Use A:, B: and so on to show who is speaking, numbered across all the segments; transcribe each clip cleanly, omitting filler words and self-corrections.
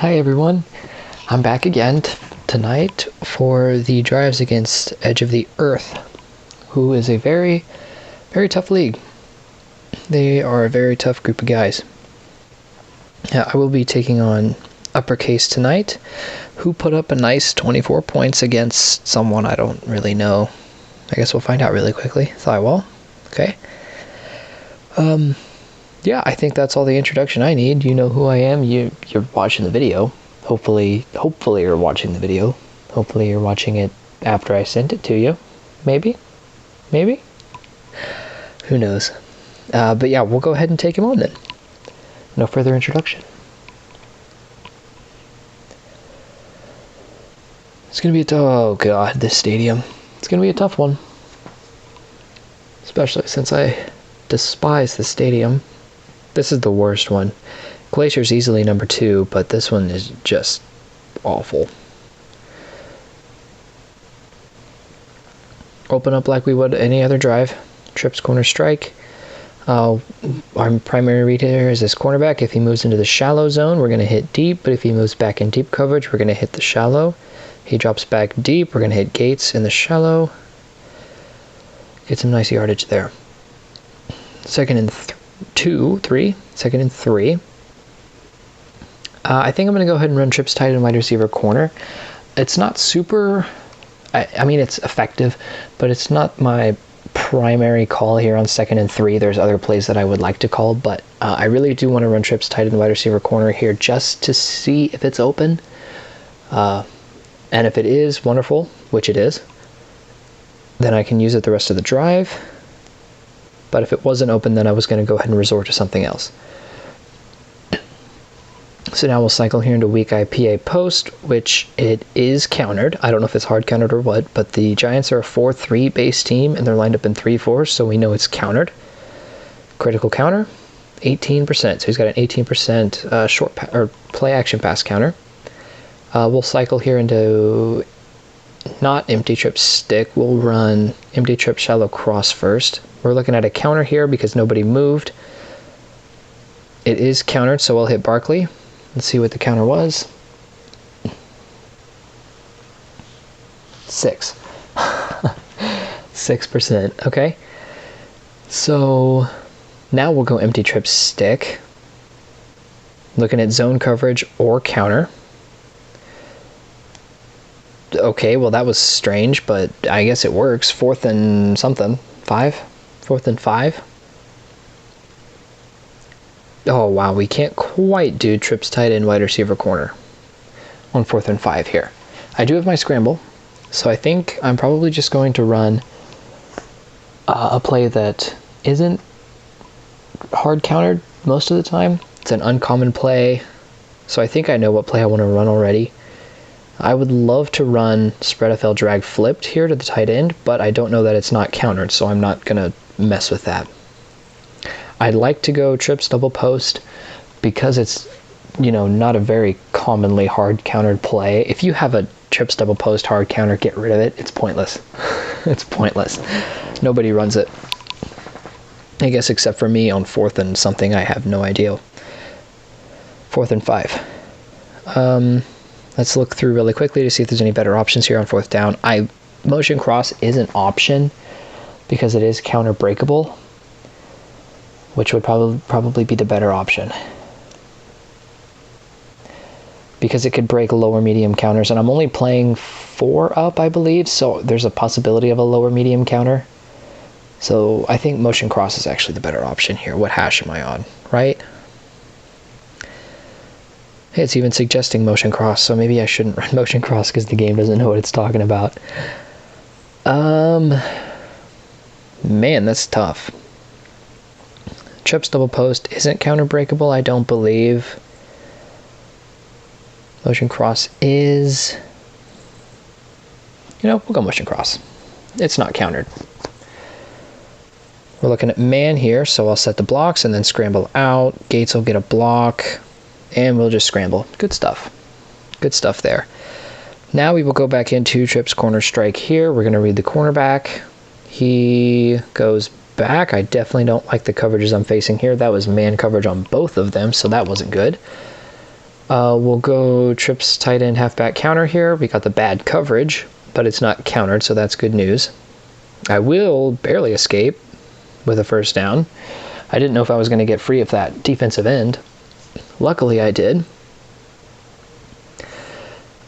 A: Hi everyone, I'm back again tonight for the drives against Edge of the Earth, who is a very, very tough league. They are a very tough group of guys. I will be taking on Uppercase tonight, who put up a nice 24 points against someone I don't really know. I guess we'll find out really quickly. Thywall. Okay. Yeah, I think that's all the introduction I need. You know who I am. You're watching the video. Hopefully you're watching the video. Hopefully you're watching it after I sent it to you. Maybe? Who knows? But yeah, we'll go ahead and take him on then. No further introduction. It's gonna be oh god, this stadium. It's gonna be a tough one. Especially since I despise the stadium. This is the worst one. Glacier's easily number 2, but this one is just awful. Open up like we would any other drive. Trips, corner, strike. Our primary read here is this cornerback. If he moves into the shallow zone, we're going to hit deep, but if he moves back in deep coverage, we're going to hit the shallow. He drops back deep, we're going to hit Gates in the shallow. Get some nice yardage there. Second and 3. Second and 3. I think I'm going to go ahead and run trips tight end wide receiver corner. It's not super... I mean, it's effective, but it's not my primary call here on second and 3. There's other plays that I would like to call, but I really do want to run trips tight end wide receiver corner here just to see if it's open. And if it is, wonderful, which it is, then I can use it the rest of the drive. But if it wasn't open, then I was going to go ahead and resort to something else. So now we'll cycle here into weak IPA post, which it is countered. I don't know if it's hard countered or what, but the Giants are a 4-3 base team, and they're lined up in 3-4, so we know it's countered. Critical counter, 18%. So he's got an 18% short or play action pass counter. We'll cycle here into not empty trip stick. We'll run empty trip shallow cross first. We're looking at a counter here because nobody moved. It is countered, so we'll hit Barkley. Let's see what the counter was. 6. 6%. Okay. So now we'll go empty trip stick. Looking at zone coverage or counter. Okay, well that was strange, but I guess it works. 4th and something. 5? 4th and 5. Oh wow, we can't quite do trips tight end wide receiver corner on 4th and 5 here. I do have my scramble, so I think I'm probably just going to run a play that isn't hard countered most of the time. It's an uncommon play, so I think I know what play I want to run already. I would love to run spread FL drag flipped here to the tight end, but I don't know that it's not countered, so I'm not going to mess with that. I'd like to go trips double post because it's, not a very commonly hard countered play. If you have a trips double post hard counter, get rid of it. It's pointless. It's pointless. Nobody runs it. I guess except for me on 4th and something, I have no idea. 4th and 5. Let's look through really quickly to see if there's any better options here on 4th down. Motion cross is an option because it is counter breakable, which would probably be the better option. Because it could break lower medium counters, and I'm only playing 4 up, I believe, so there's a possibility of a lower medium counter. So I think motion cross is actually the better option here. What hash am I on, right? Hey, it's even suggesting motion cross, so maybe I shouldn't run motion cross because the game doesn't know what it's talking about. Man, that's tough. Trips double post isn't counter breakable, I don't believe. Motion cross is... we'll go motion cross. It's not countered. We're looking at man here, so I'll set the blocks and then scramble out. Gates will get a block, and we'll just scramble. Good stuff. Good stuff there. Now we will go back into trips corner strike here. We're going to read the cornerback. He goes back. I definitely don't like the coverages I'm facing here. That was man coverage on both of them, so that wasn't good. We'll go trips tight end halfback counter here. We got the bad coverage, but it's not countered, so that's good news. I will barely escape with a first down. I didn't know if I was going to get free of that defensive end. Luckily, I did.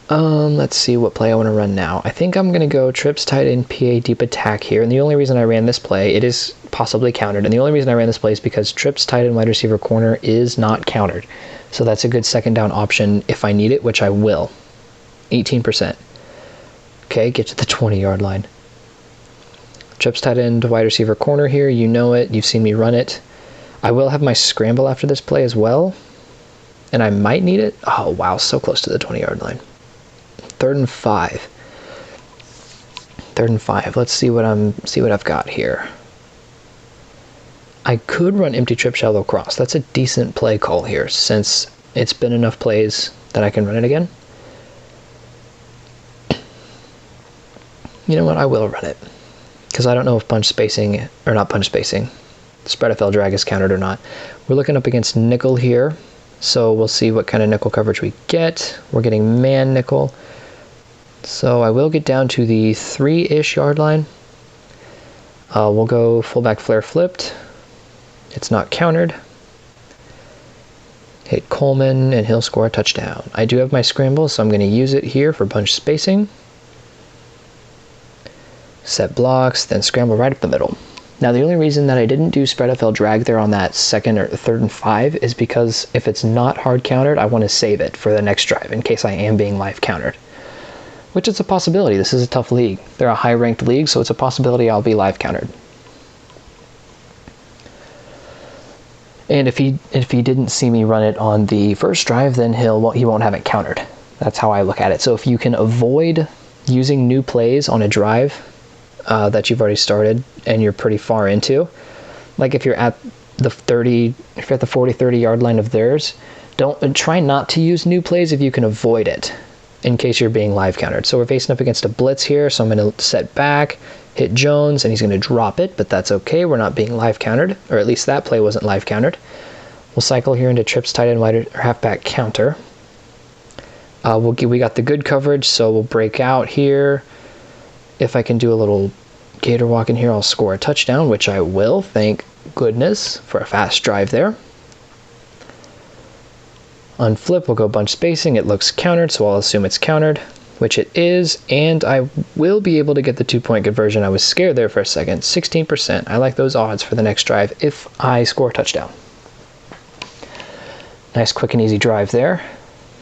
A: Let's see what play I want to run now. I think I'm going to go trips tight end PA deep attack here. And the only reason I ran this play, it is possibly countered. And the only reason I ran this play is because trips tight end wide receiver corner is not countered. So that's a good second down option if I need it, which I will. 18%. Okay, get to the 20-yard line. Trips tight end wide receiver corner here. You know it. You've seen me run it. I will have my scramble after this play as well. And I might need it. Oh, wow, so close to the 20-yard line. 3rd and 5. 3rd and 5. Let's see what I've got here. I could run empty trip shallow cross. That's a decent play call here since it's been enough plays that I can run it again. You know what? I will run it because I don't know if spread FL drag is countered or not. We're looking up against nickel here, so we'll see what kind of nickel coverage we get. We're getting man nickel. So I will get down to the 3-ish yard line. We'll go fullback flare flipped. It's not countered. Hit Coleman and he'll score a touchdown. I do have my scramble, so I'm going to use it here for bunch spacing. Set blocks, then scramble right up the middle. Now the only reason that I didn't do spread FL drag there on that 2nd or 3rd and 5 is because if it's not hard countered, I want to save it for the next drive in case I am being live countered. Which is a possibility. This is a tough league. They're a high-ranked league, so it's a possibility I'll be live countered. And if he didn't see me run it on the first drive, then he won't have it countered. That's how I look at it. So if you can avoid using new plays on a drive that you've already started and you're pretty far into, like if you're at the 40-30 yard line of theirs, try not to use new plays if you can avoid it, in case you're being live countered. So we're facing up against a blitz here, so I'm going to set back, hit Jones, and he's going to drop it, but that's okay. We're not being live countered, or at least that play wasn't live countered. We'll cycle here into trips tight end wide or halfback counter. We got the good coverage, so we'll break out here. If I can do a little gator walk in here, I'll score a touchdown, which I will, thank goodness, for a fast drive there. On flip, we'll go bunch spacing. It looks countered, so I'll assume it's countered, which it is, and I will be able to get the 2-point conversion. I was scared there for a second. 16%. I like those odds for the next drive if I score a touchdown. Nice, quick, and easy drive there.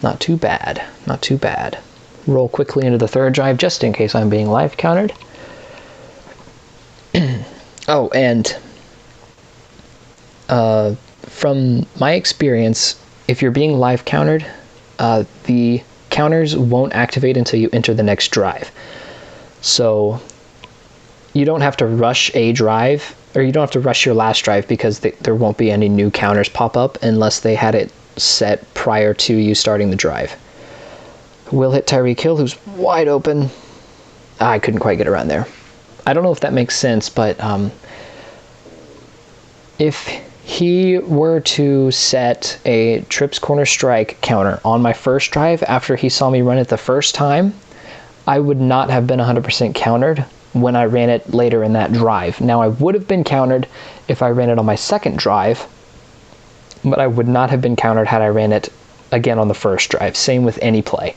A: Not too bad. Not too bad. Roll quickly into the 3rd drive just in case I'm being live countered. Oh, and from my experience, if you're being live countered, the counters won't activate until you enter the next drive. So you don't have to rush a drive, or you don't have to rush your last drive because there won't be any new counters pop up unless they had it set prior to you starting the drive. We'll hit Tyreek Hill, who's wide open. I couldn't quite get around there. I don't know if that makes sense, but if he were to set a trips corner strike counter on my first drive after he saw me run it the first time, I would not have been 100% countered when I ran it later in that drive. Now, I would have been countered if I ran it on my second drive, but I would not have been countered had I ran it again on the first drive. Same with any play.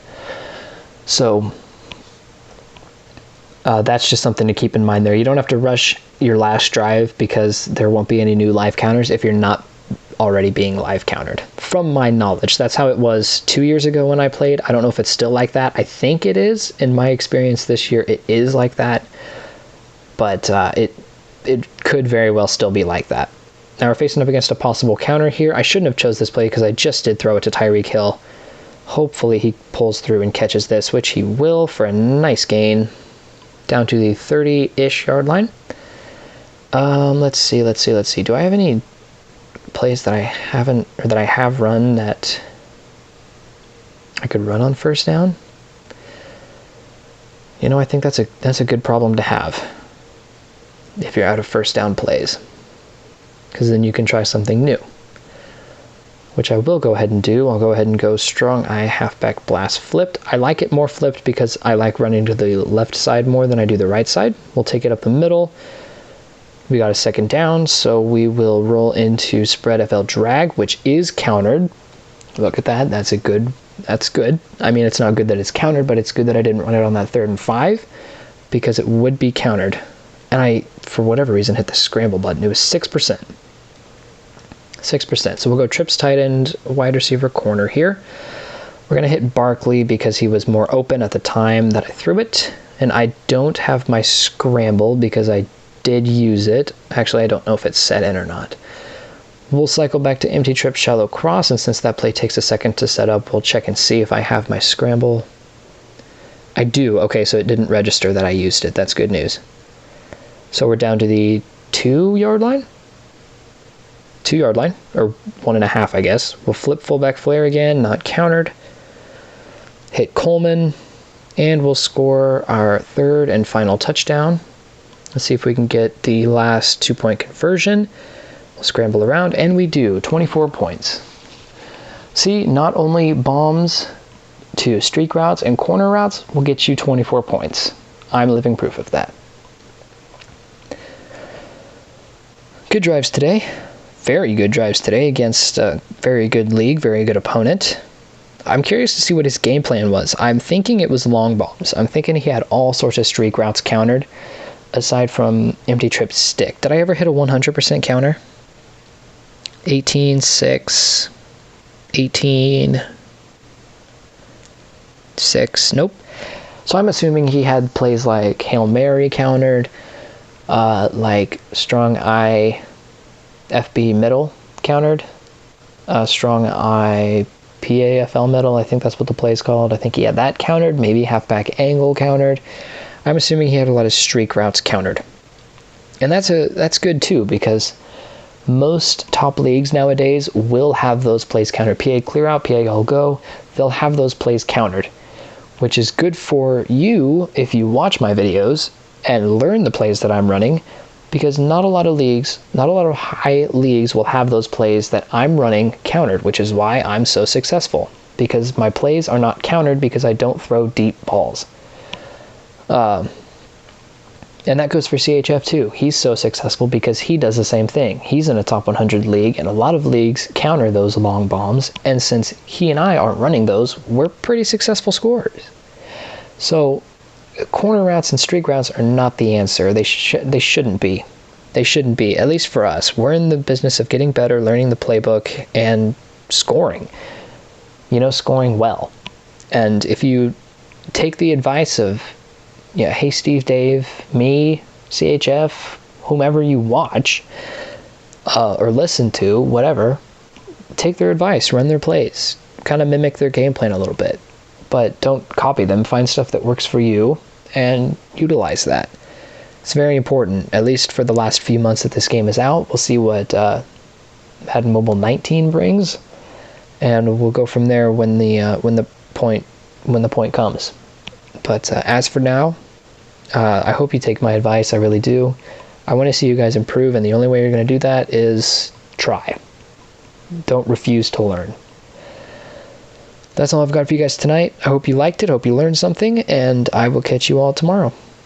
A: So that's just something to keep in mind there. You don't have to rush your last drive because there won't be any new live counters if you're not already being live countered. From my knowledge, that's how it was 2 years ago when I played. I don't know if it's still like that. I think it is. In my experience this year, it is like that. But it could very well still be like that. Now we're facing up against a possible counter here. I shouldn't have chose this play because I just did throw it to Tyreek Hill. Hopefully he pulls through and catches this, which he will for a nice gain. Down to the 30-ish yard line. Let's see. Do I have any plays that I haven't, or that I have run that I could run on first down? You know, I think that's a good problem to have if you're out of first down plays, because then you can try something new. which I will go ahead and do. I'll go ahead and go strong eye halfback blast flipped. I like it more flipped because I like running to the left side more than I do the right side. We'll take it up the middle. We got a second down, so we will roll into spread FL drag, which is countered. Look at that. That's good. I mean, it's not good that it's countered, but it's good that I didn't run it on that 3rd and 5 because it would be countered. And I, for whatever reason, hit the scramble button. It was 6%. 6%. So we'll go trips tight end, wide receiver corner here. We're going to hit Barkley because he was more open at the time that I threw it. And I don't have my scramble because I did use it. Actually, I don't know if it's set in or not. We'll cycle back to empty trip shallow cross, and since that play takes a second to set up, we'll check and see if I have my scramble. I do. Okay, so it didn't register that I used it. That's good news. So we're down to the 2-yard line? 2-yard line, or 1.5, I guess. We'll flip fullback flare again, not countered. Hit Coleman, and we'll score our 3rd and final touchdown. Let's see if we can get the last 2-point conversion. We'll scramble around, and we do. 24 points. See, not only bombs to streak routes and corner routes will get you 24 points. I'm living proof of that. Good drives today. Very good drives today against a very good league, very good opponent. I'm curious to see what his game plan was. I'm thinking it was long bombs. I'm thinking he had all sorts of streak routes countered, aside from empty trip stick. Did I ever hit a 100% counter? 18-6, 18-6, nope. So I'm assuming he had plays like Hail Mary countered, like strong eye FB middle countered, strong eye PAFL middle, I think that's what the play's called. I think he had that countered, maybe halfback angle countered. I'm assuming he had a lot of streak routes countered. And that's good too, because most top leagues nowadays will have those plays countered. PA clear out, PA all go, they'll have those plays countered, which is good for you if you watch my videos and learn the plays that I'm running, because not a lot of high leagues will have those plays that I'm running countered, which is why I'm so successful, because my plays are not countered because I don't throw deep balls. And that goes for CHF too. He's so successful because he does the same thing. He's in a top 100 league, and a lot of leagues counter those long bombs. And since he and I aren't running those, we're pretty successful scorers. So corner routes and streak routes are not the answer. They shouldn't be. They shouldn't be, at least for us. We're in the business of getting better, learning the playbook, and scoring. Scoring well. And if you take the advice of, hey, Steve, Dave, me, CHF, whomever you watch or listen to, whatever, take their advice, run their plays, kind of mimic their game plan a little bit, but don't copy them. Find stuff that works for you and utilize that. It's very important, at least for the last few months that this game is out. We'll see what Madden Mobile 19 brings, and we'll go from there when the point comes. But as for now, I hope you take my advice. I really do. I want to see you guys improve, and the only way you're going to do that is try. Don't refuse to learn. That's all I've got for you guys tonight. I hope you liked it. I hope you learned something, and I will catch you all tomorrow.